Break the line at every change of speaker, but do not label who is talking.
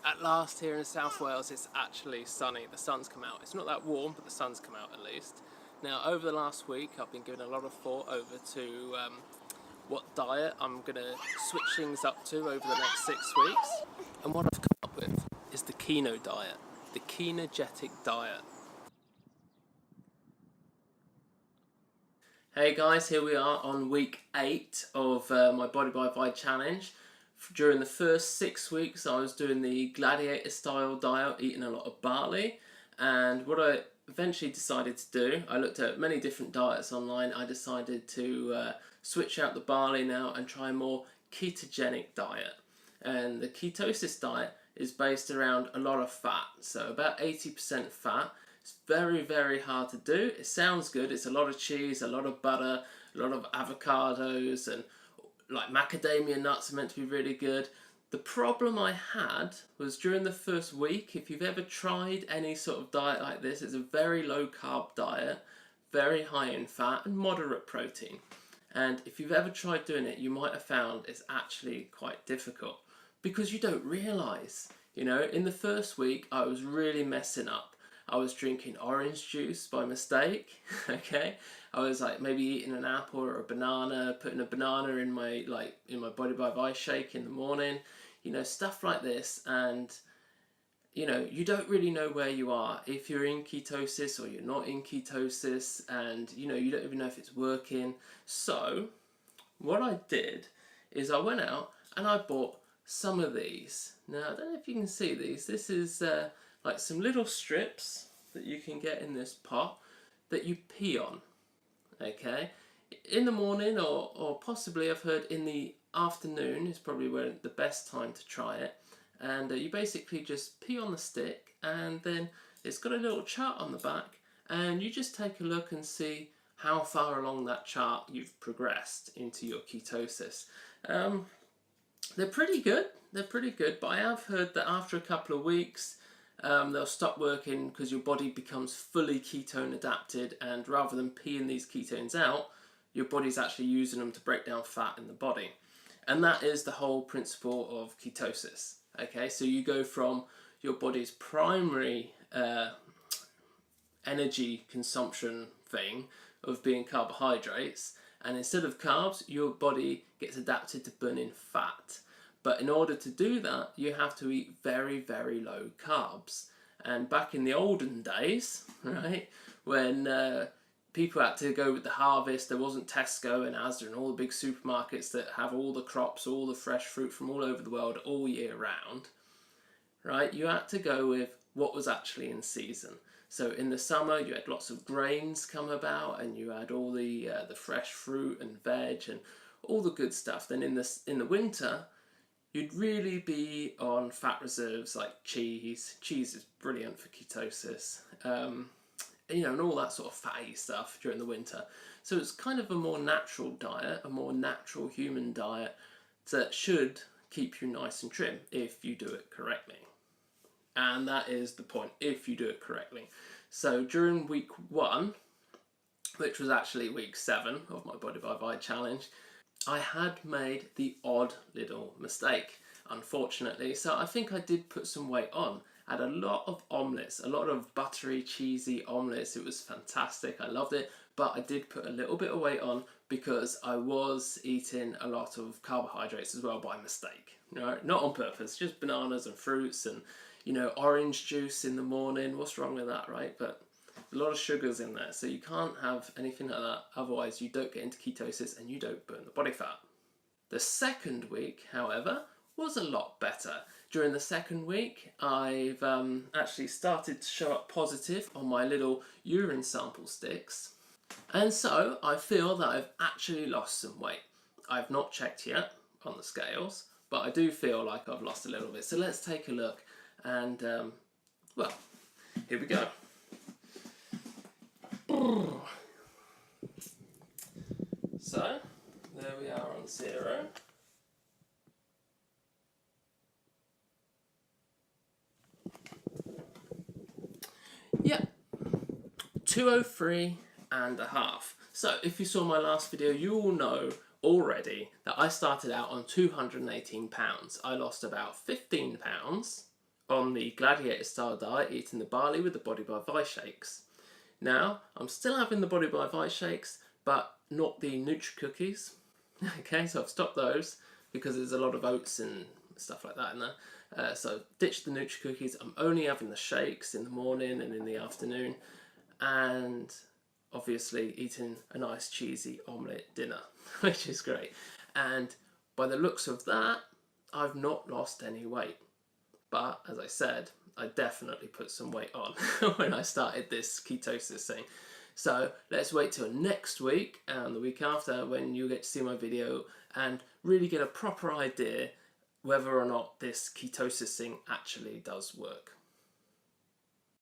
At last here in South Wales it's actually sunny, the sun's come out. It's not that warm, but the sun's come out at least. Now over the last week I've been giving a lot of thought over to what diet I'm going to switch things up to over the next 6 weeks. And what I've come up with is the Keno diet, the Kenogetic diet. Hey guys, here we are on week 8 of my Body by Vi challenge. During the first 6 weeks I was doing the gladiator style diet, eating a lot of barley, and what I eventually decided to do, I looked at many different diets online. I decided to switch out the barley now and try a more ketogenic diet. And the ketosis diet is based around a lot of fat, so about 80% fat. It's very, very hard to do. It sounds good. It's a lot of cheese, a lot of butter, a lot of avocados, and like macadamia nuts are meant to be really good. The problem I had was during the first week, if you've ever tried any sort of diet like this, it's a very low carb diet, very high in fat and moderate protein. And if you've ever tried doing it, you might have found it's actually quite difficult because you don't realise. You know, in the first week I was really messing up. I was drinking orange juice by mistake, okay? I was like maybe eating an apple or a banana, putting a banana in my Body by Vi shake in the morning, you know, stuff like this. And you know, you don't really know where you are, if you're in ketosis or you're not in ketosis, and you know, you don't even know if it's working. So what I did is I went out and I bought some of these. Now I don't know if you can see these. This is like some little strips that you can get in this pot that you pee on, okay? In the morning or possibly I've heard in the afternoon is probably when the best time to try it. And you basically just pee on the stick, and then it's got a little chart on the back, and you just take a look and see how far along that chart you've progressed into your ketosis. They're pretty good, but I have heard that after a couple of weeks they'll stop working because your body becomes fully ketone adapted, and rather than peeing these ketones out, your body's actually using them to break down fat in the body. And that is the whole principle of ketosis. Okay, so you go from your body's primary energy consumption thing of being carbohydrates, and instead of carbs, your body gets adapted to burning fat. But in order to do that, you have to eat very, very low carbs. And back in the olden days, right, when people had to go with the harvest, there wasn't Tesco and Asda and all the big supermarkets that have all the crops, all the fresh fruit from all over the world all year round, right? You had to go with what was actually in season. So in the summer, you had lots of grains come about, and you had all the fresh fruit and veg and all the good stuff. Then in the winter, you'd really be on fat reserves like cheese. Cheese is brilliant for ketosis. You know, and all that sort of fatty stuff during the winter. So it's kind of a more natural diet, a more natural human diet that should keep you nice and trim if you do it correctly. And that is the point, if you do it correctly. So during week 1, which was actually week 7 of my Body by Vi challenge, I had made the odd little mistake, unfortunately. So I think I did put some weight on. I had a lot of omelettes, a lot of buttery, cheesy omelettes. It was fantastic. I loved it. But I did put a little bit of weight on because I was eating a lot of carbohydrates as well by mistake. You know, not on purpose, just bananas and fruits and, you know, orange juice in the morning. What's wrong with that, right? But a lot of sugars in there, so you can't have anything like that, otherwise you don't get into ketosis and you don't burn the body fat. The second week, however, was a lot better. During the second week, I've actually started to show up positive on my little urine sample sticks, and so I feel that I've actually lost some weight. I've not checked yet on the scales, but I do feel like I've lost a little bit. So let's take a look, and well, here we go. So, there we are on 0. Yep, 203.5. So, if you saw my last video, you all know already that I started out on 218 pounds. I lost about 15 pounds the gladiator style diet, eating the barley with the Body by Vi shakes. Now, I'm still having the Body by Vi shakes, but not the Nutri cookies. Okay, so I've stopped those because there's a lot of oats and stuff like that in there. So I've ditched the Nutri cookies. I'm only having the shakes in the morning and in the afternoon, and obviously eating a nice cheesy omelette dinner, which is great. And by the looks of that, I've not lost any weight. But as I said, I definitely put some weight on when I started this ketosis thing. So let's wait till next week and the week after when you get to see my video and really get a proper idea whether or not this ketosis thing actually does work.